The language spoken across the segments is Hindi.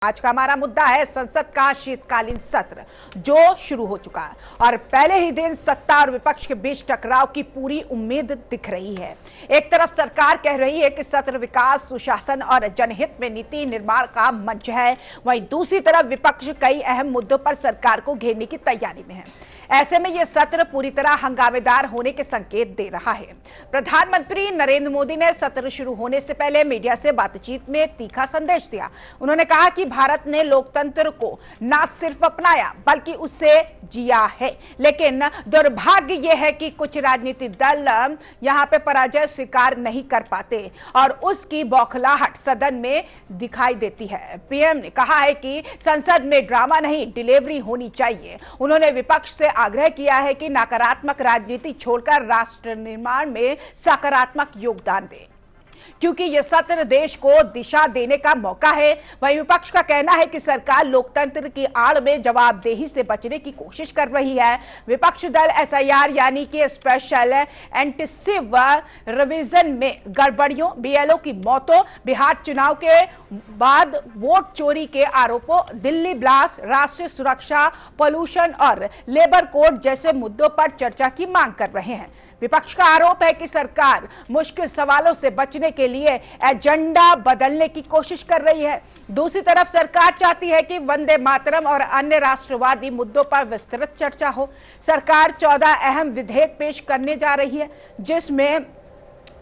आज का हमारा मुद्दा है संसद का शीतकालीन सत्र जो शुरू हो चुका है और पहले ही दिन सत्ता और विपक्ष के बीच टकराव की पूरी उम्मीद दिख रही है। एक तरफ सरकार कह रही है कि सत्र विकास, सुशासन और जनहित में नीति निर्माण का मंच है, वहीं दूसरी तरफ विपक्ष कई अहम मुद्दों पर सरकार को घेरने की तैयारी में है। ऐसे में यह सत्र पूरी तरह हंगामेदार होने के संकेत दे रहा है। प्रधानमंत्री नरेंद्र मोदी ने सत्र शुरू होने से पहले मीडिया से बातचीत में तीखा संदेश दिया। उन्होंने कहा कि भारत ने लोकतंत्र को न सिर्फ अपनाया बल्कि उससे जिया है, लेकिन दुर्भाग्य यह है कि कुछ राजनीतिक दल यहां पे पराजय स्वीकार नहीं कर पाते और उसकी बौखलाहट सदन में दिखाई देती है। पीएम ने कहा है कि संसद में ड्रामा नहीं, डिलीवरी होनी चाहिए। उन्होंने विपक्ष से आग्रह किया है कि नकारात्मक राजनीति छोड़कर राष्ट्र निर्माण में सकारात्मक योगदान दें, क्योंकि यह सत्र देश को दिशा देने का मौका है। वहीं विपक्ष का कहना है कि सरकार लोकतंत्र की आड़ में जवाबदेही से बचने की कोशिश कर रही है। विपक्ष दल एसआईआर यानी कि स्पेशल एंटीसिव रिवीजन में गड़बड़ियों, बीएलओ की मौतों, बिहार चुनाव के बाद वोट चोरी के आरोपों, दिल्ली ब्लास्ट, राष्ट्रीय सुरक्षा, पोल्यूशन और लेबर कोड जैसे मुद्दों पर चर्चा की मांग कर रहे हैं। विपक्ष का आरोप है कि सरकार मुश्किल सवालों से बचने के लिए एजेंडा बदलने की कोशिश कर रही है। दूसरी तरफ सरकार चाहती है कि वंदे मातरम और अन्य राष्ट्रवादी मुद्दों पर विस्तृत चर्चा हो। सरकार 14 अहम विधेयक पेश करने जा रही है, जिसमें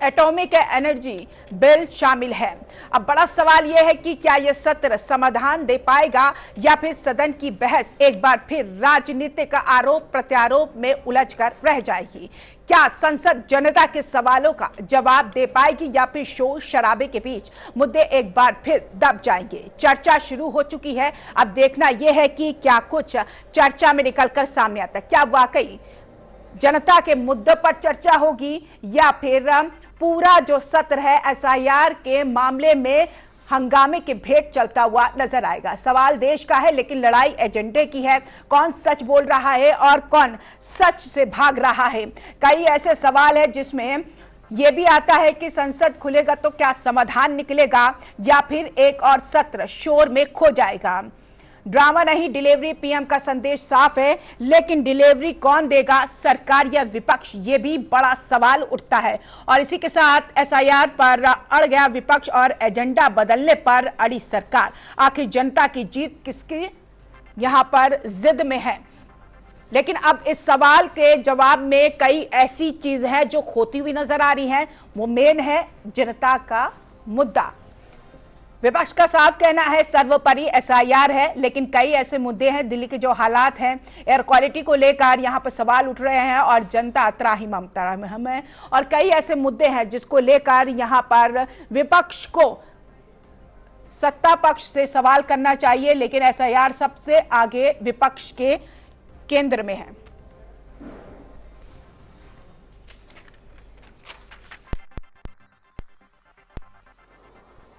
एटॉमिक एनर्जी बिल शामिल है। अब बड़ा सवाल यह है कि क्या यह सत्र समाधान दे पाएगा या फिर सदन की बहस एक बार फिर राजनीतिक आरोप प्रत्यारोप में उलझकर रह जाएगी। क्या संसद जनता के सवालों का जवाब दे पाएगी या फिर शोर शराबे के बीच मुद्दे एक बार फिर दब जाएंगे। चर्चा शुरू हो चुकी है, अब देखना यह है कि क्या कुछ चर्चा में निकलकर सामने आता है। क्या वाकई जनता के मुद्दों पर चर्चा होगी या फिर पूरा जो सत्र है एसआईआर के मामले में हंगामे के भेंट चलता हुआ नजर आएगा। सवाल देश का है, लेकिन लड़ाई एजेंडे की है। कौन सच बोल रहा है और कौन सच से भाग रहा है। कई ऐसे सवाल है जिसमें यह भी आता है कि संसद खुलेगा तो क्या समाधान निकलेगा या फिर एक और सत्र शोर में खो जाएगा। ड्रामा नहीं, डिलीवरी, पीएम का संदेश साफ है, लेकिन डिलीवरी कौन देगा, सरकार या विपक्ष, ये भी बड़ा सवाल उठता है। और इसी के साथ एसआईआर पर अड़ गया विपक्ष और एजेंडा बदलने पर अड़ी सरकार। आखिर जनता की जीत किसकी यहां पर जिद में है। लेकिन अब इस सवाल के जवाब में कई ऐसी चीज है जो खोती हुई नजर आ रही है। वो मेन है जनता का मुद्दा। विपक्ष का साफ कहना है सर्वोपरि एसआईआर है, लेकिन कई ऐसे मुद्दे हैं, दिल्ली के जो हालात हैं, एयर क्वालिटी को लेकर यहां पर सवाल उठ रहे हैं और जनता त्राहिमाम है और कई ऐसे मुद्दे हैं जिसको लेकर यहां पर विपक्ष को सत्ता पक्ष से सवाल करना चाहिए, लेकिन एसआईआर सबसे आगे विपक्ष के केंद्र में है।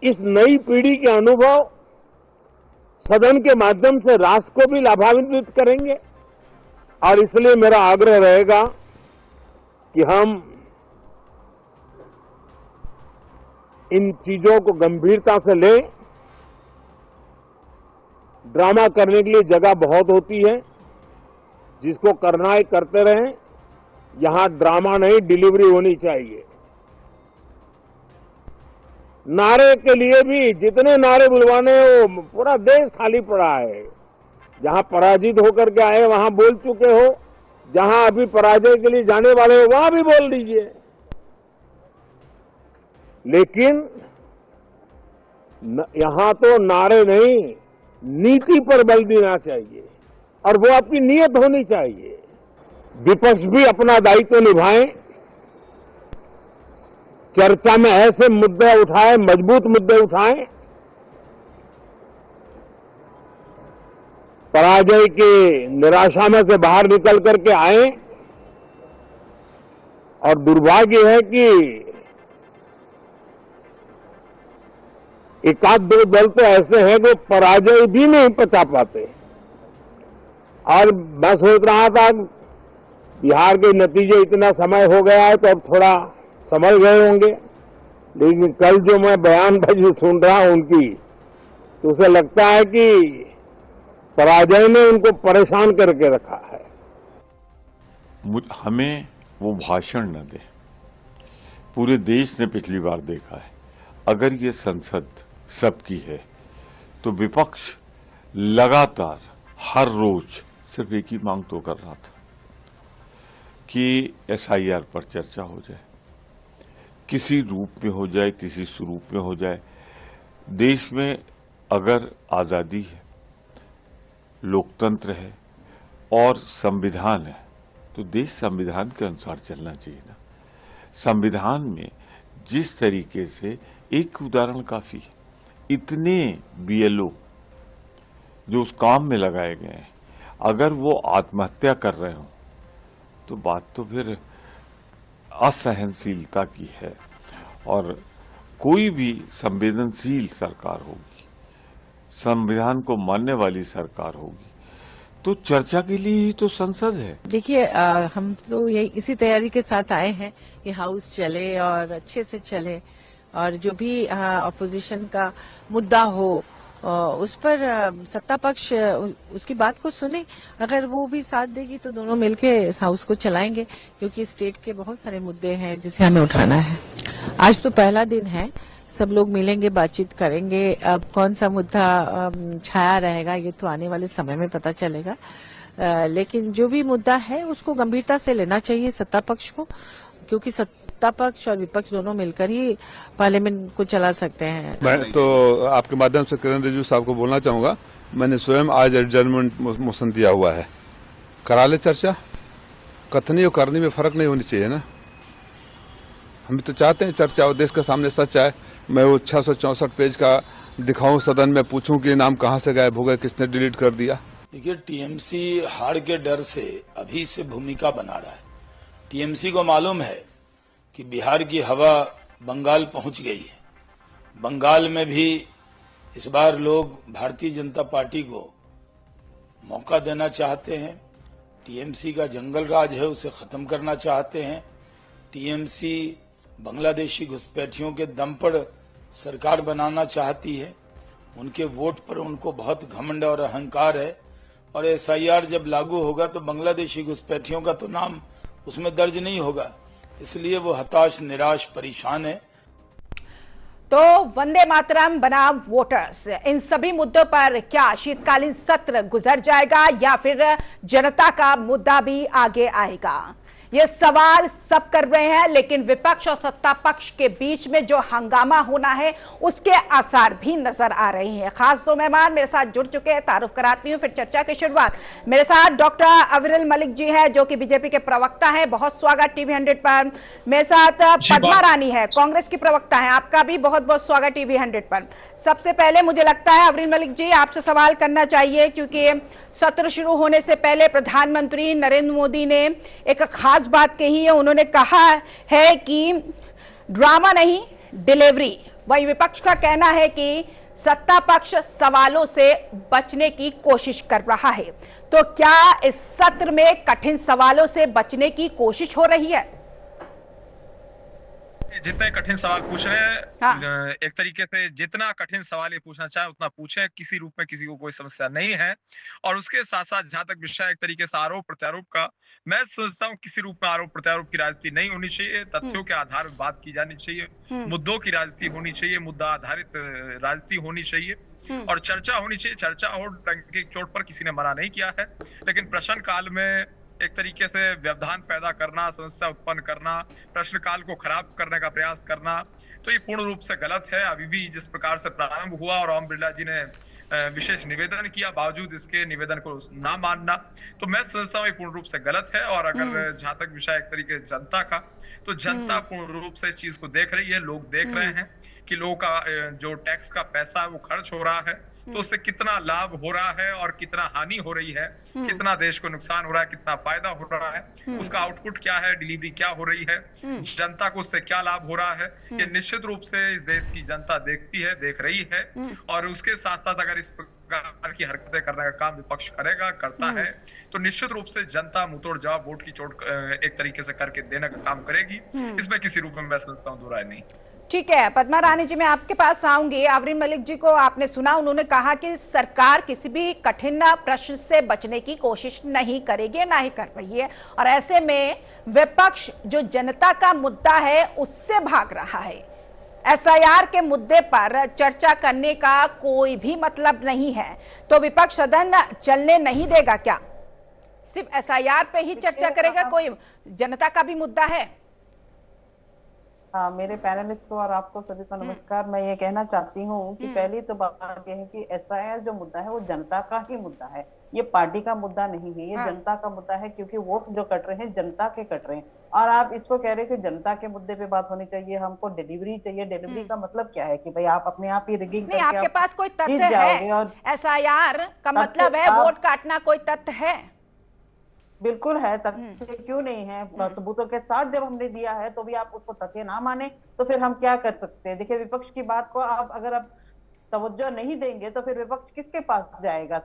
इस नई पीढ़ी के अनुभव सदन के माध्यम से राष्ट्र को भी लाभान्वित करेंगे और इसलिए मेरा आग्रह रहेगा कि हम इन चीजों को गंभीरता से लें। ड्रामा करने के लिए जगह बहुत होती है, जिसको करना है करते रहें। यहां ड्रामा नहीं, डिलीवरी होनी चाहिए। नारे के लिए भी जितने नारे बुलवाने हो, पूरा देश खाली पड़ा है। जहां पराजित होकर के आए वहां बोल चुके हो, जहां अभी पराजय के लिए जाने वाले हो वहां भी बोल दीजिए, लेकिन यहां तो नारे नहीं, नीति पर बल देना चाहिए और वो आपकी नीयत होनी चाहिए। विपक्ष भी अपना दायित्व निभाएं, चर्चा में ऐसे मुद्दे उठाएं, मजबूत मुद्दे उठाएं, पराजय की निराशा में से बाहर निकल करके आए। और दुर्भाग्य है कि एकाध दो दल तो ऐसे हैं जो पराजय भी नहीं पचा पाते। और मैं सोच रहा था बिहार के नतीजे इतना समय हो गया है तो अब थोड़ा समझ गए होंगे, लेकिन कल जो मैं बयानबाजी सुन रहा हूं उनकी, तो उसे लगता है कि पराजय ने उनको परेशान करके रखा है। हमें वो भाषण न दे। पूरे देश ने पिछली बार देखा है, अगर ये संसद सबकी है तो विपक्ष लगातार हर रोज सिर्फ एक ही मांग तो कर रहा था कि एसआईआर पर चर्चा हो जाए, किसी रूप में हो जाए, किसी स्वरूप में हो जाए। देश में अगर आजादी है, लोकतंत्र है और संविधान है तो देश संविधान के अनुसार चलना चाहिए ना। संविधान में जिस तरीके से, एक उदाहरण काफी है, इतने बीएलओ जो उस काम में लगाए गए हैं, अगर वो आत्महत्या कर रहे हो तो बात तो फिर असहनशीलता की है। और कोई भी संवेदनशील सरकार होगी, संविधान को मानने वाली सरकार होगी तो चर्चा के लिए ही तो संसद है। देखिए, हम तो यही इसी तैयारी के साथ आए हैं कि हाउस चले और अच्छे से चले, और जो भी अपोजिशन का मुद्दा हो उस पर सत्ता पक्ष उसकी बात को सुने। अगर वो भी साथ देगी तो दोनों मिलके इस हाउस को चलाएंगे, क्योंकि स्टेट के बहुत सारे मुद्दे हैं जिसे हमें उठाना है। आज तो पहला दिन है, सब लोग मिलेंगे, बातचीत करेंगे। अब कौन सा मुद्दा छाया रहेगा ये तो आने वाले समय में पता चलेगा, लेकिन जो भी मुद्दा है उसको गंभीरता से लेना चाहिए सत्ता पक्ष को, क्योंकि सत्ता पक्ष और विपक्ष दोनों मिलकर ही पार्लियामेंट को चला सकते हैं। मैं तो आपके माध्यम से किरण रिजिजू साहब को बोलना चाहूंगा, मैंने स्वयं आज एडजर्नमेंट मोशन दिया हुआ है। करा ले चर्चा, कथनी और करनी में फर्क नहीं होनी चाहिए ना। हम भी तो चाहते हैं चर्चा और देश के सामने सच आए। मैं वो 664 पेज का दिखाऊं सदन में, पूछूं कि नाम कहां से गायब हो गए, किसने डिलीट कर दिया। देखिए, टीएमसी हार के डर से अभी से भूमिका बना रहा है। टीएमसी को मालूम है कि बिहार की हवा बंगाल पहुंच गई है। बंगाल में भी इस बार लोग भारतीय जनता पार्टी को मौका देना चाहते हैं। टीएमसी का जंगल राज है, उसे खत्म करना चाहते हैं। टीएमसी बांग्लादेशी घुसपैठियों के दम पर सरकार बनाना चाहती है। उनके वोट पर उनको बहुत घमंड और अहंकार है, और एसआईआर जब लागू होगा तो बांग्लादेशी घुसपैठियों का तो नाम उसमें दर्ज नहीं होगा। इसलिए वो हताश, निराश, परेशान है। तो वंदे मातरम बनाम वोटर्स, इन सभी मुद्दों पर क्या शीतकालीन सत्र गुजर जाएगा या फिर जनता का मुद्दा भी आगे आएगा? ये सवाल सब कर रहे हैं, लेकिन विपक्ष और सत्ता पक्ष के बीच में जो हंगामा होना है उसके आसार भी नजर आ रहे हैं। खास दो मेहमान मेरे साथ जुड़ चुके हैं, तारुफ कराती हूं, फिर चर्चा की शुरुआत। मेरे साथ डॉक्टर अविरल मलिक जी है जो कि बीजेपी के प्रवक्ता हैं, बहुत स्वागत टीवी 100 पर। मेरे साथ पद्मा रानी है, कांग्रेस की प्रवक्ता है, आपका भी बहुत बहुत स्वागत टीवी 100 पर। सबसे पहले मुझे लगता है अविरल मलिक जी आपसे सवाल करना चाहिए, क्योंकि सत्र शुरू होने से पहले प्रधानमंत्री नरेंद्र मोदी ने एक खास बात कही है। उन्होंने कहा है कि ड्रामा नहीं, डिलीवरी। वही विपक्ष का कहना है कि सत्ता पक्ष सवालों से बचने की कोशिश कर रहा है। तो क्या इस सत्र में कठिन सवालों से बचने की कोशिश हो रही है? जितने कठिन सवाल पूछ रहे हैं, हाँ। एक तरीके से जितना कठिन सवाल ये पूछना चाहे उतना पूछें, किसी रूप में किसी को कोई समस्या नहीं है। और उसके साथ साथ जहां तक विषय एक तरीके से आरोप प्रत्यारोप का, मैं सोचता हूँ किसी रूप में आरोप प्रत्यारोप की राजनीति नहीं होनी चाहिए। तथ्यों के आधार पर बात की जानी चाहिए, मुद्दों की राजनीति होनी चाहिए, मुद्दा आधारित राजनीति होनी चाहिए और चर्चा होनी चाहिए। चर्चा और टंकी की चोट पर किसी ने मना नहीं किया है, लेकिन प्रश्न काल में एक तरीके से व्यवधान पैदा करना, समस्या उत्पन्न करना, प्रश्नकाल को खराब करने का प्रयास करना, तो ये पूर्ण रूप से गलत है। अभी भी जिस प्रकार से प्रारंभ हुआ और ओम बिरला जी ने विशेष निवेदन किया, बावजूद इसके निवेदन को ना मानना, तो मैं समझता हूँ ये पूर्ण रूप से गलत है। और अगर जहां तक विषय एक तरीके जनता का, तो जनता पूर्ण रूप से इस चीज को देख रही है। लोग देख रहे हैं कि लोगों का जो टैक्स का पैसा है वो खर्च हो रहा है, तो उससे कितना लाभ हो रहा है और कितना हानि हो रही है, कितना देश को नुकसान हो रहा है, कितना फायदा हो रहा है, उसका आउटपुट क्या है, डिलीवरी क्या हो रही है, जनता को उससे क्या लाभ हो रहा है, ये निश्चित रूप से इस देश की जनता देखती है, देख रही है। और उसके साथ साथ अगर इस प्रकार की हरकतें करने का काम विपक्ष करेगा, करता है, तो निश्चित रूप से जनता मुंहतोड़ जवाब, वोट की चोट एक तरीके से करके देने का काम करेगी। इसमें किसी रूप में मैं समझता हूँ दो राय नहीं। ठीक है पद्मा रानी जी, मैं आपके पास आऊंगी। आफरीन मलिक जी को आपने सुना, उन्होंने कहा कि सरकार किसी भी कठिन प्रश्न से बचने की कोशिश नहीं करेगी, ना ही कर रही है, और ऐसे में विपक्ष जो जनता का मुद्दा है उससे भाग रहा है। एसआईआर के मुद्दे पर चर्चा करने का कोई भी मतलब नहीं है, तो विपक्ष सदन चलने नहीं देगा क्या? सिर्फ एसआईआर पे ही चर्चा करेगा? कोई जनता का भी मुद्दा है? हाँ, मेरे पैनलिस्ट को और आपको सभी को नमस्कार। मैं ये कहना चाहती हूँ कि पहली तो बात यह है कि एसआईआर जो मुद्दा है वो जनता का ही मुद्दा है, ये पार्टी का मुद्दा नहीं है, ये जनता का मुद्दा है, क्योंकि वोट जो कट रहे हैं जनता के कट रहे हैं। और आप इसको कह रहे हैं कि जनता के मुद्दे पे बात होनी चाहिए, हमको डिलीवरी चाहिए। डिलीवरी का मतलब क्या है कि भाई आप अपने आप ही रिगिंग नहीं, आपके पास कोई तथ्य है? एसआईआर का मतलब है वोट काटना, कोई तथ्य है? बिल्कुल है, तथ्य क्यों नहीं है? सबूतों के साथ जब हमने दिया है तो भी आप उसको तथ्य ना माने तो फिर हम क्या कर सकते हैं? देखिए, विपक्ष की बात को आप अगर आप तवज्जो नहीं देंगे तो फिर विपक्ष किसके पास जाएगा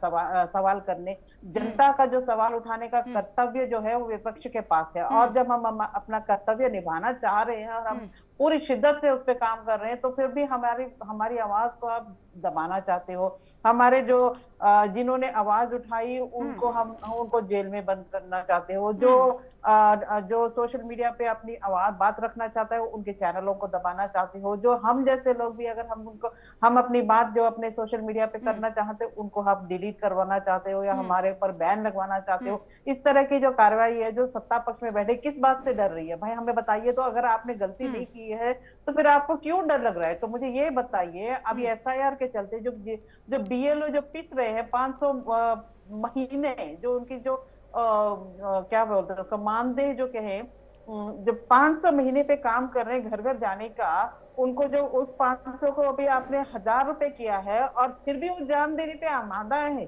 सवाल करने? जनता का जो सवाल उठाने का कर्तव्य जो है वो विपक्ष के पास है, और जब हम अपना कर्तव्य निभाना चाह रहे हैं और हम पूरी शिद्दत से उस पर काम कर रहे हैं तो फिर भी हमारी आवाज को आप दबाना चाहते हो। हमारे जो जिन्होंने आवाज उठाई उनको जेल में बंद करना चाहते हो। जो सोशल मीडिया पे अपनी बात रखना चाहता है उनके चैनलों को दबाना चाहते हो। जो हम जैसे लोग भी अगर हम अपनी बात जो अपने सोशल मीडिया पे करना चाहते हो उनको आप डिलीट करवाना चाहते हो या हमारे ऊपर बैन लगवाना चाहते हो। इस तरह की जो कार्रवाई है, जो सत्ता पक्ष में बैठे किस बात से डर रही है? भाई हमें बताइए तो, अगर आपने गलती नहीं की है तो फिर आपको क्यों डर लग रहा है? तो मुझे ये बताइए, अभी एसआईआर के चलते जो बीएलओ जो पिस रहे हैं 500 महीने, जो उनकी जो क्या बोलते हैं मानदेय जो कहे, जो 500 महीने पे काम कर रहे हैं घर घर जाने का, उनको जो उस 500 को अभी आपने 1000 रुपए किया है और फिर भी वो जान देने पे आमादा है।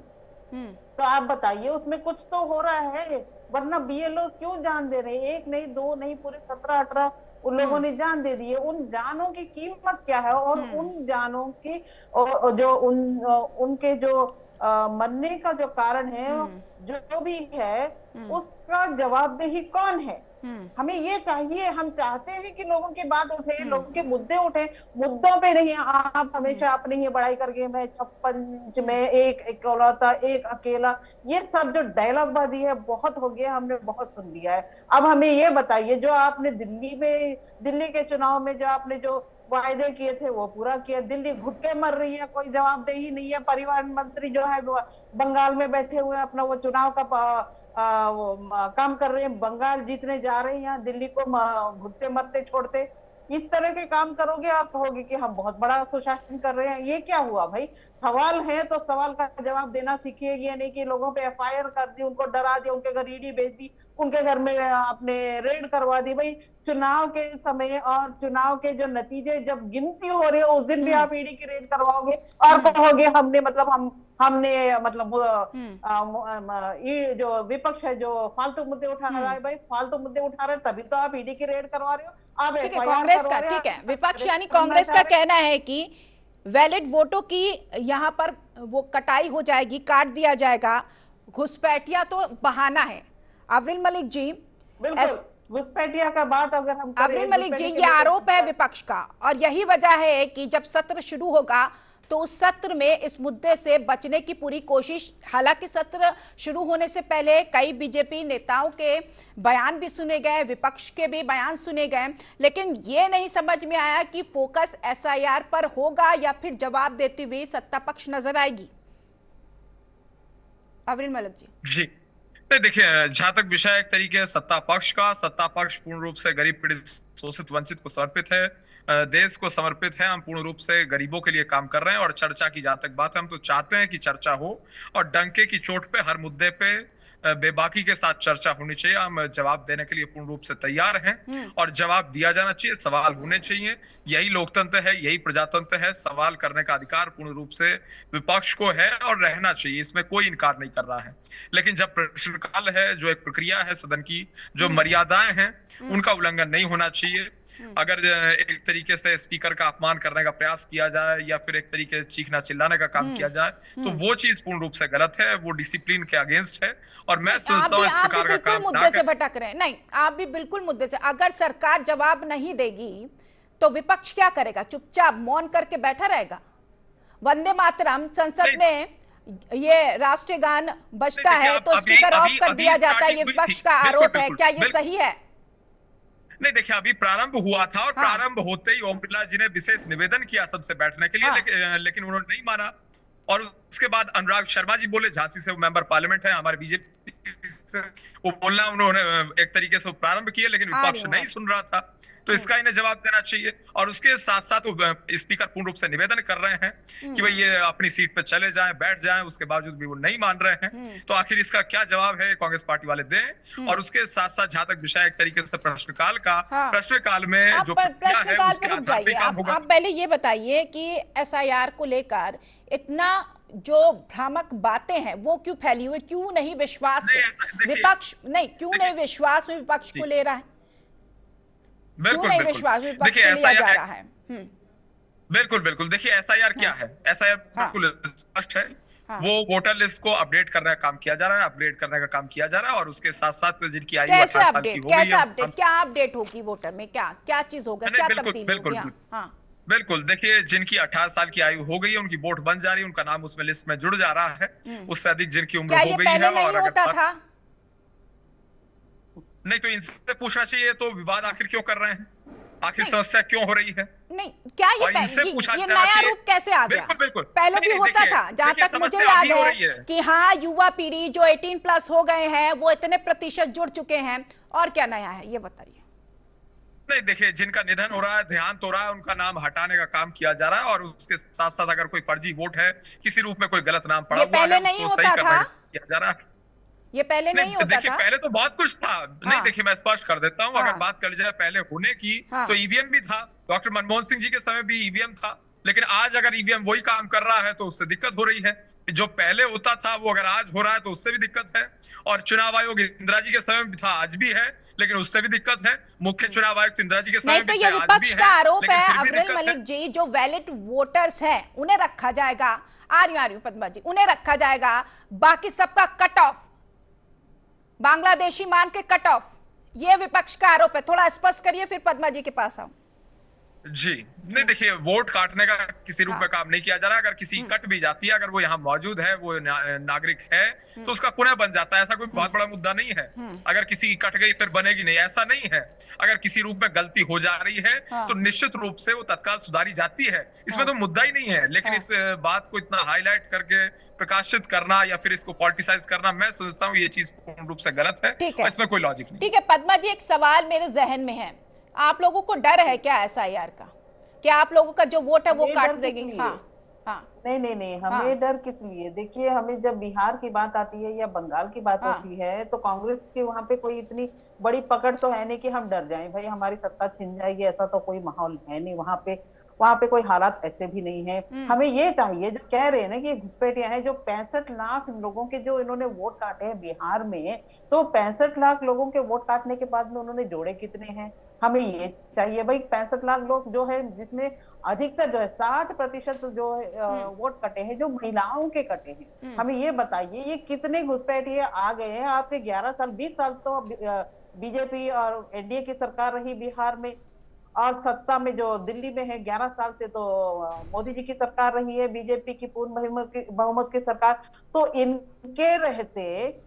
तो आप बताइए उसमें कुछ तो हो रहा है, वरना बीएलओ क्यों जान दे रहे हैं? एक नहीं, दो नहीं, पूरे 17-18 उन लोगों ने जान दे दी है। उन जानों की कीमत क्या है? और उन जानों की जो उनके जो मरने का जो कारण है, जो भी है, उसका जवाबदेही कौन है? हमें ये चाहिए। हम चाहते हैं कि लोगों की बात उठे, लोगों के मुद्दे उठे, मुद्दों पे नहीं आप हमेशा अपनी ही बड़ाई करके मैं 56 में एक इकलौता, एक अकेला, ये सब जो डायलॉगबाजी है बहुत हो गया, हमने बहुत सुन लिया है। अब हमें ये बताइए, जो आपने दिल्ली के चुनाव में जो आपने जो वायदे किए थे वो पूरा किया। दिल्ली घुटके मर रही है, कोई जवाबदेही नहीं है। परिवहन मंत्री जो है वो बंगाल में बैठे हुए अपना वो चुनाव का काम कर रहे हैं, बंगाल जीतने जा रहे हैं, यहाँ दिल्ली को घुटते मरते छोड़ते। इस तरह के काम करोगे आप कहोगे कि हम बहुत बड़ा सुशासन कर रहे हैं। ये क्या हुआ भाई? सवाल है तो सवाल का जवाब देना सीखिए। ये नहीं कि लोगों पे एफआईआर कर दी, उनको डरा दिया, उनके घर ईडी भेज दी, उनके घर में आपने रेड करवा दी। भाई चुनाव के समय और चुनाव के जो नतीजे जब गिनती हो रही है उस दिन भी आप ईडी की रेड करवाओगे और कहोगे हमने ये जो विपक्ष है जो फालतू मुद्दे उठा रहा है। भाई फालतू मुद्दे उठा रहे तभी तो आप ईडी की रेड करवा रहे हो। आप कांग्रेस का, ठीक है, विपक्ष यानी कांग्रेस का कहना है कि वैलिड वोटों की यहाँ पर वो कटाई हो जाएगी, काट दिया जाएगा, घुसपैठिया तो बहाना है। आफरीन मलिक जी, घुसपैठिया का बात अगर हम आफरीन मलिक जी, ये आरोप है विपक्ष का, और यही वजह है कि जब सत्र शुरू होगा तो उस सत्र में इस मुद्दे से बचने की पूरी कोशिश, हालांकि सत्र शुरू होने से पहले कई बीजेपी नेताओं के बयान भी सुने गए, विपक्ष के भी बयान सुने गए, लेकिन ये नहीं समझ में आया कि फोकस एसआईआर पर होगा या फिर जवाब देती हुई सत्ता पक्ष नजर आएगी। आफरीन मलिक जी। नहीं, देखिए, जहां तक विषय एक तरीके से सत्ता पक्ष का, सत्ता पक्ष पूर्ण रूप से गरीब पीड़ित शोषित वंचित को समर्पित है, देश को समर्पित है। हम पूर्ण रूप से गरीबों के लिए काम कर रहे हैं। और चर्चा की जहां तक बात है, हम तो चाहते हैं कि चर्चा हो और डंके की चोट पे हर मुद्दे पे बेबाकी के साथ चर्चा होनी चाहिए। हम जवाब देने के लिए पूर्ण रूप से तैयार हैं और जवाब दिया जाना चाहिए, सवाल होने चाहिए। यही लोकतंत्र है, यही प्रजातंत्र है। सवाल करने का अधिकार पूर्ण रूप से विपक्ष को है और रहना चाहिए, इसमें कोई इनकार नहीं कर रहा है। लेकिन जब प्रश्नकाल है, जो एक प्रक्रिया है सदन की, जो मर्यादाएं हैं, उनका उल्लंघन नहीं होना चाहिए। अगर एक तरीके से स्पीकर का अपमान करने का प्रयास किया जाए या फिर एक तरीके से चीखना चिल्लाने का काम किया जाए तो वो चीज पूर्ण रूप से गलत है, वो डिसिप्लिन के अगेंस्ट है। और मैं समझता हूं इस प्रकार का काम मुद्दे से भटक रहे हैं। नहीं, आप भी बिल्कुल मुद्दे से, अगर सरकार जवाब नहीं देगी तो विपक्ष क्या करेगा? चुपचाप मौन करके बैठा रहेगा? वंदे मातरम संसद में ये राष्ट्रीय गान बजता है तो स्पीकर ऑफ कर दिया जाता है, ये विपक्ष का आरोप है, क्या ये सही है? नहीं, देखिए अभी प्रारंभ हुआ था और प्रारंभ होते ही ओम बिरला जी ने विशेष निवेदन किया सबसे बैठने के लिए, लेकिन उन्होंने नहीं माना। और उसके बाद अनुराग शर्मा जी बोले, झांसी से वो मेंबर पार्लियामेंट है हमारे बीजेपी से, वो बोलना उन्होंने एक तरीके से प्रारंभ किया, लेकिन विपक्ष नहीं सुन रहा था, तो इसका इन्हें जवाब देना चाहिए। और उसके साथ साथ वो स्पीकर पूर्ण रूप से निवेदन कर रहे हैं कि भाई ये अपनी सीट पे चले जाएं, बैठ जाएं, उसके बावजूद भी वो नहीं मान रहे हैं। तो आखिर इसका क्या जवाब है कांग्रेस पार्टी वाले दें? और उसके साथ साथ जहां तक विषय एक तरीके से प्रश्नकाल का, प्रश्नकाल में जो प्रक्रिया है उसके आधार पर काम होगा। आप पहले ये बताइए कि एसआईआर को लेकर इतना जो भ्रामक बातें हैं वो क्यों फैली हुई? क्यों नहीं विश्वास विपक्ष नहीं क्यों नहीं विश्वास में विपक्ष को ले रहा है? बिल्कुल नहीं विश्वास विपक्ष को लिया जा रहा है? बिल्कुल बिल्कुल। देखिए एसआईआर क्या है? एसआईआर बिल्कुल स्पष्ट है, वो वोटर लिस्ट को अपडेट करने का काम किया जा रहा है, अपडेट करने का काम किया जा रहा है। और उसके साथ साथ जिनकी आयु 18 साल की हो गई है, क्या अपडेट होगी वोटर में? क्या चीज होगा? क्या तब्दीली होगी? बिल्कुल, देखिए जिनकी 18 साल की आयु हो गई है उनकी वोट बन जा रही है, उनका नाम उसमें लिस्ट में जुड़ जा रहा है। उससे अधिक जिनकी उम्र हो गई है और अगर नहीं तो इनसे पूछना चाहिए तो विवाद आखिर क्यों कर रहे हैं? आखिर समस्या क्यों हो रही है? नहीं, क्या ये नया रूप कैसे आ गया? बिल्कुल पहले भी होता था, जहां तक मुझे याद है कि हाँ, युवा पीढ़ी जो 18+ हो गए हैं वो इतने प्रतिशत जुड़ चुके हैं। और क्या नया है ये बताइए? नहीं, देखिए जिनका निधन हो रहा है, देहांत हो रहा है, उनका नाम हटाने का काम किया जा रहा है। और उसके साथ साथ अगर कोई फर्जी वोट है, किसी रूप में कोई गलत नाम पड़ा हुआ है, उसको सही करने किया जा रहा है। ये पहले नहीं होता देखिए था? पहले तो बहुत कुछ था। नहीं, देखिए मैं स्पष्ट कर देता हूँ, अगर बात कर जाए पहले होने की, तो ईवीएम भी था। डॉक्टर मनमोहन सिंह जी के समय भी ईवीएम था, लेकिन आज अगर ईवीएम वही काम कर रहा है तो उससे दिक्कत हो रही है। जो पहले होता था वो अगर आज हो रहा है तो उससे भी दिक्कत है। और चुनाव आयोग इंदिरा जी के समय भी था, आज भी है, लेकिन उससे भी दिक्कत है। मुख्य चुनाव आयुक्त इंदिरा जी के समय भी ये विपक्ष का आरोप है अब्दुल मलिक जी, जो वैलिड वोटर्स हैं उन्हें रखा जाएगा। आ रही हूं पद्मा जी, उन्हें रखा जाएगा, बाकी सबका कट ऑफ, बांग्लादेशी मान के कट ऑफ, ये विपक्ष का आरोप है। थोड़ा स्पष्ट करिए, फिर पद्मा जी के पास आऊं। जी नहीं, देखिए वोट काटने का किसी रूप में काम नहीं किया जा रहा। अगर किसी कट भी जाती है, अगर वो यहाँ मौजूद है, वो नागरिक है, तो उसका पुनः बन जाता है। ऐसा कोई बहुत बड़ा मुद्दा नहीं है। अगर किसी की कट गई फिर बनेगी नहीं, ऐसा नहीं है। अगर किसी रूप में गलती हो जा रही है तो निश्चित रूप से वो तत्काल सुधारी जाती है, इसमें तो मुद्दा ही नहीं है। लेकिन इस बात को इतना हाईलाइट करके प्रकाशित करना या फिर इसको पॉलिटिसाइज करना, मैं समझता हूँ ये चीज पूर्ण रूप से गलत है, इसमें कोई लॉजिक नहीं। ठीक है पद्मा जी, एक सवाल मेरे जहन में है, आप लोगों को डर है क्या एसआईआर का? क्या आप लोगों का जो वोट है वो काट देंगे? नहीं, हमें डर किस लिए? देखिए, हमें जब बिहार की बात आती है या बंगाल की बात होती है तो कांग्रेस के वहाँ पे कोई इतनी बड़ी पकड़ तो है नहीं कि हम डर जाएं, भाई हमारी सत्ता छिन जाएगी, ऐसा तो कोई माहौल है नहीं वहाँ पे कोई हालात ऐसे भी नहीं है। हमें ये चाहिए, जो कह रहे हैं ना कि घुसपैठियां हैं, जो 65 लाख लोगों के जो इन्होंने वोट काटे हैं बिहार में, तो 65 लाख लोगों के वोट काटने के बाद में उन्होंने जोड़े कितने हैं? हमें ये चाहिए भाई। 65 लाख लोग जो है, जिसमें अधिकतर जो है 60% जो है वोट कटे हैं, जो महिलाओं के कटे हैं। हमें ये बताइए, ये कितने घुसपैठिए आ गए हैं? आपके 11 साल 20 साल तो बीजेपी और एनडीए की सरकार रही बिहार में, और सत्ता में जो दिल्ली में है 11 साल से तो मोदी जी की सरकार रही है, बीजेपी की पूर्ण बहुमत की सरकार। तो इनके रहते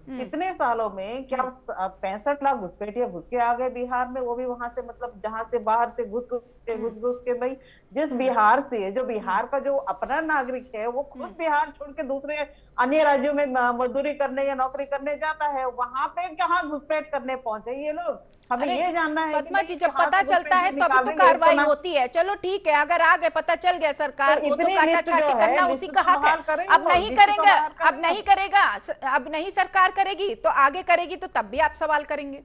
कितने सालों में क्या 65 लाख घुसपैठिए घुस के आ गए बिहार में? वो भी वहां से, मतलब जहां से बाहर से घुस के भाई, जिस बिहार से, जो बिहार का जो अपना नागरिक है वो खुद बिहार छोड़ के दूसरे अन्य राज्यों में मजदूरी करने या नौकरी करने जाता है, वहां पे कहाँ घुसपैठ करने पहुंचे ये लोग? हमें ये जानना है। पद्मा जी, जब पता चलता है तो अभी तो कार्रवाई होती है। चलो ठीक है, अगर आ गए, पता चल गया सरकार को, तो काटा छाटी करना उसी का हक है। अब नहीं करेंगे, अब नहीं करेगा, अब नहीं सरकार करेगी तो आगे करेगी, तो तब भी आप सवाल करेंगे।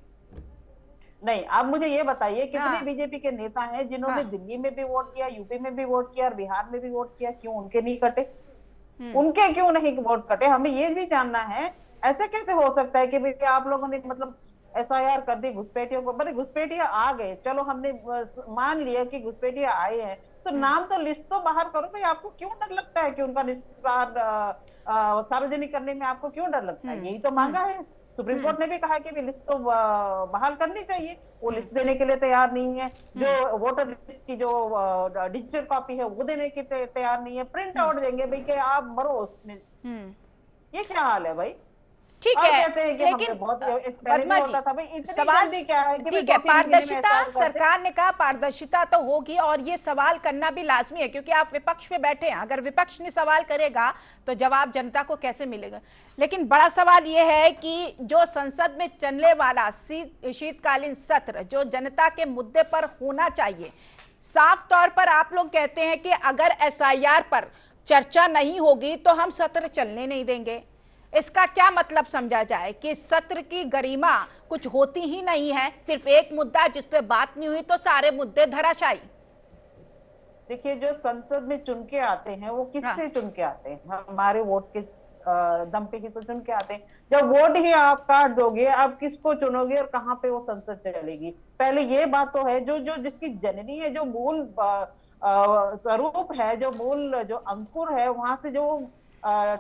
नहीं, आप मुझे ये बताइए, कितने बीजेपी के नेता हैं जिन्होंने दिल्ली में भी वोट किया, यूपी में भी वोट किया और बिहार में भी वोट किया? क्यों उनके नहीं कटे? उनके क्यों नहीं वोट कटे? हमें ये भी जानना है। ऐसे कैसे हो सकता है कि भाई आप लोगों ने मतलब एसआईआर कर दी घुसपैठियों को? बड़े घुसपैठिया आ गए, चलो हमने मान लिया कि घुसपैठिया आए हैं, तो नाम तो लिस्ट तो बाहर करो भाई। आपको क्यों डर लगता है कि उनका निस्तार सार्वजनिक करने में आपको क्यों डर लगता है? यही तो मांगा है। सुप्रीम कोर्ट ने भी कहा कि लिस्ट तो बहाल करनी चाहिए, वो लिस्ट देने के लिए तैयार नहीं है। जो वोटर लिस्ट की जो डिजिटल कॉपी है वो देने के तैयार नहीं है, प्रिंट आउट देंगे भाई कि आप मरो उसमें। ये क्या हाल है भाई? ठीक और है, कहते हैं कि लेकिन हमने बहुत पद्मा होता था भाई, जी इतनी सवाल जल्दी क्या है कि ठीक है, भाई 2-3 महीने में पारदर्शिता ऐसा करते हैं। सरकार ने कहा पारदर्शिता तो होगी और ये सवाल करना भी लाजमी है क्योंकि आप विपक्ष में बैठे हैं। अगर विपक्ष ने सवाल करेगा तो जवाब जनता को कैसे मिलेगा? लेकिन बड़ा सवाल ये है कि जो संसद में चलने वाला शीतकालीन सत्र जो जनता के मुद्दे पर होना चाहिए, साफ तौर पर आप लोग कहते हैं कि अगर एसआईआर पर चर्चा नहीं होगी तो हम सत्र चलने नहीं देंगे। इसका क्या मतलब समझा जाए कि सत्र की गरिमा कुछ होती ही नहीं है, सिर्फ एक मुद्दा जिस पे बात नहीं हुई तो सारे मुद्दे धराशायी? देखिए, जो संसद में चुन के आते हैं वो किससे चुन के आते हैं? हमारे वोट के दम पे ही तो चुन के आते हैं। जब वोट ही आप काट दोगे, आप किसको चुनोगे और कहाँ पे वो संसद चलेगी? पहले ये बात तो है, जो जिसकी जननी है, जो मूल स्वरूप है, जो मूल जो अंकुर है, वहां से जो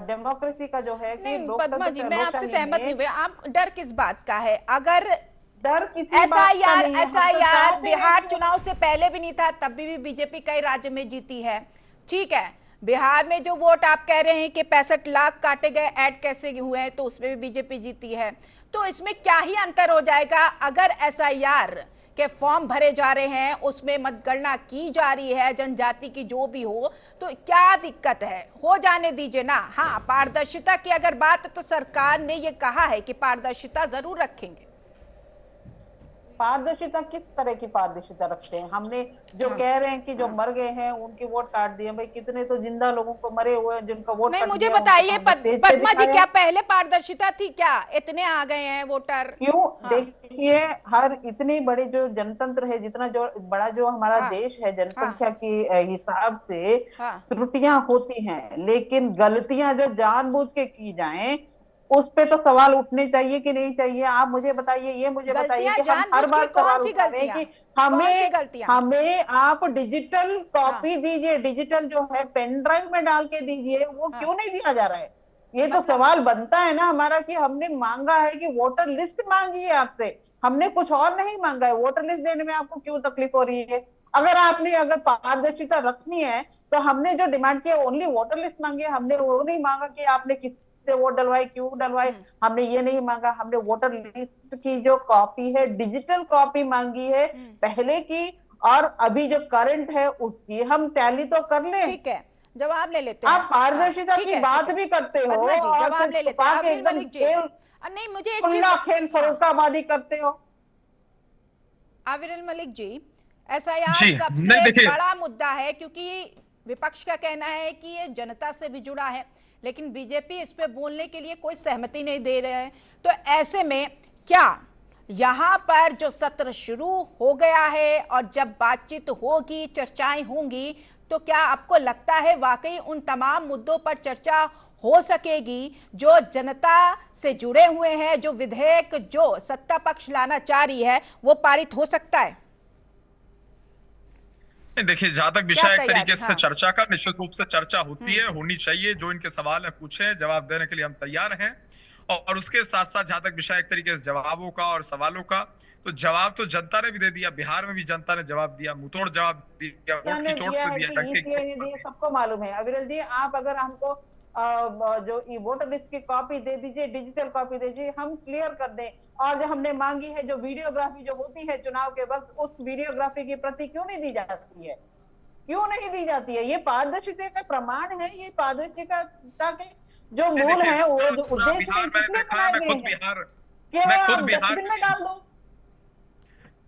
डेमोक्रेसी का जो है कि पद्मा जी, मैं आपसे सहमत नहीं हुई। आप डर किस बात का है? अगर डर किसी एसआईआर बिहार चुनाव से पहले भी नहीं था, तब भी बीजेपी कई राज्य में जीती है। ठीक है, बिहार में जो वोट आप कह रहे हैं कि 65 लाख काटे गए, ऐड कैसे हुए हैं, तो उसमें भी बीजेपी जीती है। तो इसमें क्या ही अंतर हो जाएगा? अगर एसआईआर के फॉर्म भरे जा रहे हैं, उसमें मतगणना की जा रही है, जनजाति की जो भी हो, तो क्या दिक्कत है? हो जाने दीजिए ना। हाँ, पारदर्शिता की अगर बात, तो सरकार ने ये कहा है कि पारदर्शिता जरूर रखेंगे। पारदर्शिता किस तरह की पारदर्शिता रखते हैं? हमने जो कह रहे हैं कि जो मर गए हैं उनके वोट काट दिए, भाई कितने तो जिंदा लोगों को मरे हुए हैं जिनका वोट नहीं, मुझे बताइए पद्मा जी, क्या पहले पारदर्शिता थी? क्या इतने आ गए हैं वोटर? क्यों? देखिए, हर इतनी बड़ी जो जनतंत्र है, जितना जो बड़ा जो हमारा देश है जनसंख्या की हिसाब से त्रुटियां होती हैं, लेकिन गलतियां जो जानबूझ के की जाएं उस पे तो सवाल उठने चाहिए कि नहीं चाहिए? आप मुझे बताइए, ये मुझे बताइए कि हम हर बार सवाल उठा रहे हैं कि हमें आप डिजिटल कॉपी दीजिए, डिजिटल जो है पेन ड्राइव में डाल के दीजिए, वो क्यों नहीं दिया जा रहा है? ये तो सवाल बनता है ना हमारा कि हमने मांगा है कि वोटर लिस्ट मांगी है आपसे, हमने कुछ और नहीं मांगा है। वोटर लिस्ट देने में आपको क्यों तकलीफ हो रही है? अगर पारदर्शिता रखनी है तो हमने जो डिमांड किया ओनली वोटर लिस्ट मांगी है, हमने वो नहीं मांगा कि आपने किस से वोट डलवाई, क्यों डलवाई, हमने ये नहीं मांगा। हमने वोटर लिस्ट की जो कॉपी है, डिजिटल कॉपी मांगी है पहले की, और अभी जो करंट है उसकी हम टैली तो कर ले। ठीक है, जवाब ले लेते हैं। आप पारदर्शिता की बात भी करते हो, जवाब ले लेते हैं। नहीं, मुझे एक चीज, खेल फरोखाबादी करते हो। आविरल मलिक जी, एसआईआर सबसे बड़ा मुद्दा है क्योंकि विपक्ष का कहना है कि ये जनता से भी जुड़ा है, लेकिन बीजेपी इस पे बोलने के लिए कोई सहमति नहीं दे रहे हैं। तो ऐसे में क्या यहाँ पर जो सत्र शुरू हो गया है और जब बातचीत होगी, चर्चाएं होंगी, तो क्या आपको लगता है वाकई उन तमाम मुद्दों पर चर्चा हो सकेगी जो जनता से जुड़े हुए हैं? जो विधेयक जो सत्ता पक्ष लाना चाह रही है वो पारित हो सकता है? देखिए, जहां तक विषय एक तरीके से चर्चा का, निश्चित रूप से चर्चा होती है, होनी चाहिए। जो इनके सवाल है पूछे, जवाब देने के लिए हम तैयार हैं। और उसके साथ साथ जहां तक विषय एक तरीके से जवाबों का और सवालों का, तो जवाब तो जनता ने भी दे दिया। बिहार में भी जनता ने जवाब दिया, मुंहतोड़ जवाब दिया, वोट की चोट से दिया। सबको मालूम है। अविरल जी, आप अगर हमको जो वोटर लिस्ट की कॉपी दे दीजिए, डिजिटल कॉपी दे दीजिए, हम क्लियर कर दें। और जो हमने मांगी है, जो वीडियोग्राफी जो होती है चुनाव के वक्त, उस वीडियोग्राफी की प्रति क्यों नहीं दी जाती है? क्यों नहीं दी जाती है? ये पारदर्शिता का प्रमाण है। ये पारदर्शिता के जो मूल है, वो जो उद्देश्य डाल दो।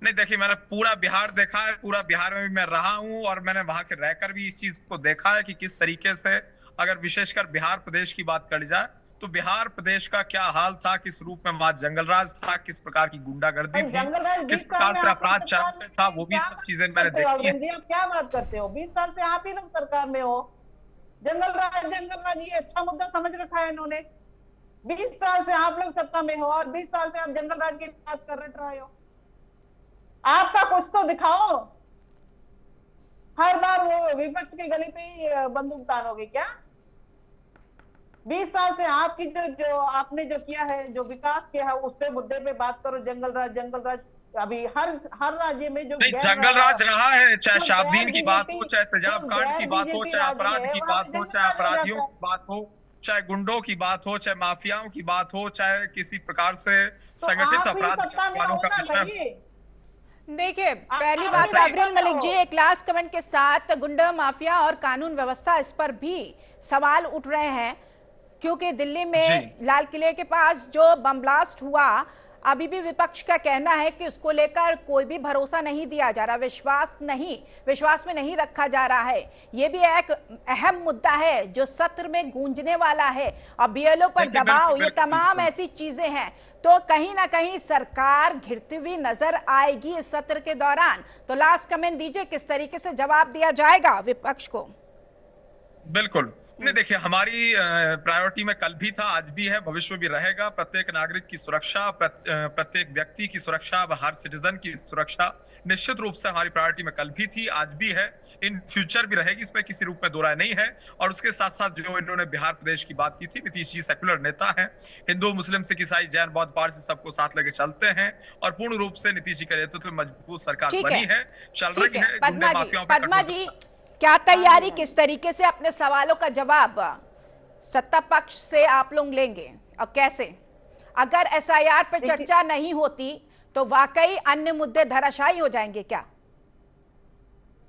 नहीं, देखिए, मैंने पूरा बिहार देखा है, पूरा बिहार में भी मैं रहा हूं और मैंने वहां के रहकर भी इस चीज को देखा है कि किस तरीके से, अगर विशेषकर बिहार प्रदेश की बात करी जाए, तो बिहार प्रदेश का क्या हाल था, किस रूप में वहां जंगलराज था, किस प्रकार की गुंडागर्दी थी, किस प्रकार से अपराध चरम पे था, वो भी सब चीजें मैंने देखी है। आप क्या बात करते हो? 20 साल से आप ही लोग सरकार में हो। जंगलराज ये अच्छा मुद्दा समझ रखा है इन्होंने। 20 साल से आप लोग सत्ता में हो और 20 साल से आप जंगलराज की बात कर रहे हो। आपका कुछ तो दिखाओ। हर बार वो विपक्ष की गली पे ही बंदूक तानोगे क्या? 20 साल से आपकी जो आपने जो किया है, जो विकास किया है, उससे मुद्दे पे बात करो। जंगल राज अभी हर राज्य में जो नहीं, जंगल राज रहा है, चाहे शहाबुद्दीन की बात हो, चाहे तेजाब जो कांड की बात हो, बीजेपी चाहे राज्य अपराध है, की वहाँ बात पे हो, जंगल चाहे राज हो अपराधियों जाता की बात हो, चाहे गुंडों की बात हो, चाहे माफियाओं की बात हो, चाहे किसी प्रकार से तो संगठित आप ही अपराध सत्ता में वालों हो का ना विषय। भाई। देखिए, पहली आप बात सही अविरल बात मलिक जी, हो। एक लास्ट कमेंट के साथ गुंडा माफिया और कानून व्यवस्था, इस पर भी सवाल उठ रहे हैं, क्योंकि दिल्ली में लाल किले के पास जो बम ब्लास्ट हुआ, अभी भी विपक्ष का कहना है कि उसको लेकर कोई भी भरोसा नहीं दिया जा रहा, विश्वास में नहीं रखा जा रहा है। ये भी एक अहम मुद्दा है जो सत्र में गूंजने वाला है। और बीएलओ पर दबाव, ये तमाम ऐसी चीजें हैं, तो कहीं ना कहीं सरकार घिरती हुई नजर आएगी इस सत्र के दौरान। तो लास्ट कमेंट दीजिए, किस तरीके से जवाब दिया जाएगा विपक्ष को? बिल्कुल नहीं, देखिए, हमारी प्रायोरिटी में कल भी था, आज भी है, भविष्य में भी रहेगा। प्रत्येक नागरिक की सुरक्षा, प्रत्येक व्यक्ति की सुरक्षा, हर सिटीजन की सुरक्षा निश्चित रूप से हमारी प्रायोरिटी में कल भी थी, आज भी है, इन फ्यूचर भी रहेगी, इसमें किसी रूप में दो राय नहीं है। और उसके साथ साथ जो इन्होंने बिहार प्रदेश की बात की थी, नीतीश जी सेक्युलर नेता है, हिंदू मुस्लिम सिख ईसाई जैन बौद्ध पारसी सबको साथ लेके चलते हैं, और पूर्ण रूप से नीतीश जी के नेतृत्व में मजबूत सरकार बनी है, चल रही है। गुंडे माफियाओं पे पद्मा जी, क्या तैयारी, किस तरीके से अपने सवालों का जवाब सत्ता पक्ष से आप लोग लेंगे और कैसे? अगर एसआईआर पर चर्चा नहीं होती तो वाकई अन्य मुद्दे धराशायी हो जाएंगे क्या?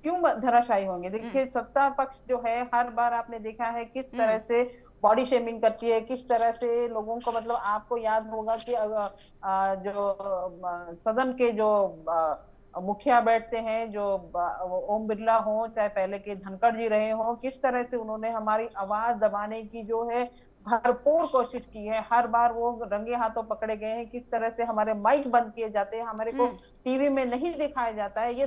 क्यों धराशायी होंगे? देखिए, सत्ता पक्ष जो है, हर बार आपने देखा है किस तरह से बॉडी शेमिंग करती है, किस तरह से लोगों को, मतलब आपको याद होगा कि जो सदन के जो मुखिया बैठते हैं, जो ओम बिरला हो, चाहे पहले के धनखड़ जी रहे हो, किस तरह से उन्होंने हमारी आवाज दबाने की जो है भरपूर कोशिश की है। हर बार वो रंगे हाथों पकड़े गए हैं, किस तरह से हमारे माइक बंद किए जाते हैं, हमारे को टीवी में नहीं दिखाया जाता है। ये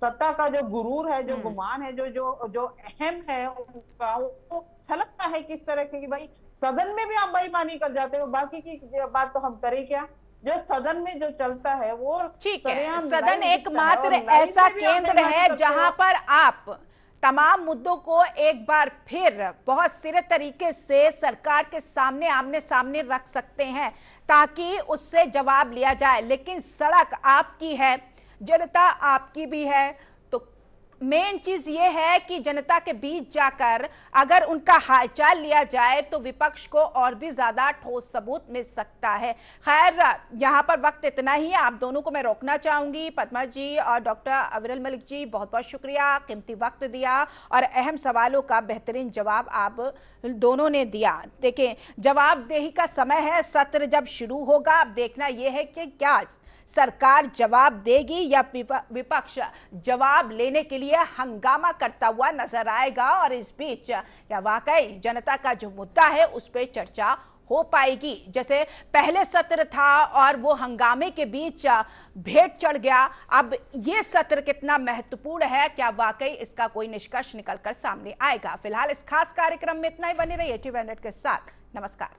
सत्ता का जो गुरूर है, जो गुमान है, जो अहम है उनका, वो छलकता है किस तरह के कि भाई सदन में भी आप बेईमानी कर जाते हो, बाकी की बात तो हम करें क्या? जो सदन में जो चलता है वो ठीक है। सदन एकमात्र ऐसा केंद्र है जहां पर आप तमाम मुद्दों को एक बार फिर बहुत सिरे तरीके से सरकार के सामने आमने सामने रख सकते हैं, ताकि उससे जवाब लिया जाए। लेकिन सड़क आपकी है, जनता आपकी भी है, तो मेन चीज ये है कि जनता के बीच जाकर अगर उनका हालचाल लिया जाए तो विपक्ष को और भी ज्यादा ठोस सबूत मिल सकता है। खैर, यहाँ पर वक्त इतना ही है, आप दोनों को मैं रोकना चाहूंगी। पद्मा जी और डॉक्टर अविरल मलिक जी, बहुत बहुत शुक्रिया, कीमती वक्त दिया और अहम सवालों का बेहतरीन जवाब आप दोनों ने दिया। देखिए, जवाबदेही का समय है, सत्र जब शुरू होगा, अब देखना यह है कि क्या सरकार जवाब देगी या विपक्ष जवाब लेने के लिए हंगामा करता हुआ नजर आएगा। और इस बीच क्या वाकई जनता का जो मुद्दा है उस पर चर्चा हो पाएगी? जैसे पहले सत्र था और वो हंगामे के बीच भेंट चढ़ गया, अब ये सत्र कितना महत्वपूर्ण है, क्या वाकई इसका कोई निष्कर्ष निकलकर सामने आएगा? फिलहाल इस खास कार्यक्रम में इतना ही। बने रहिए टीवी के साथ। नमस्कार।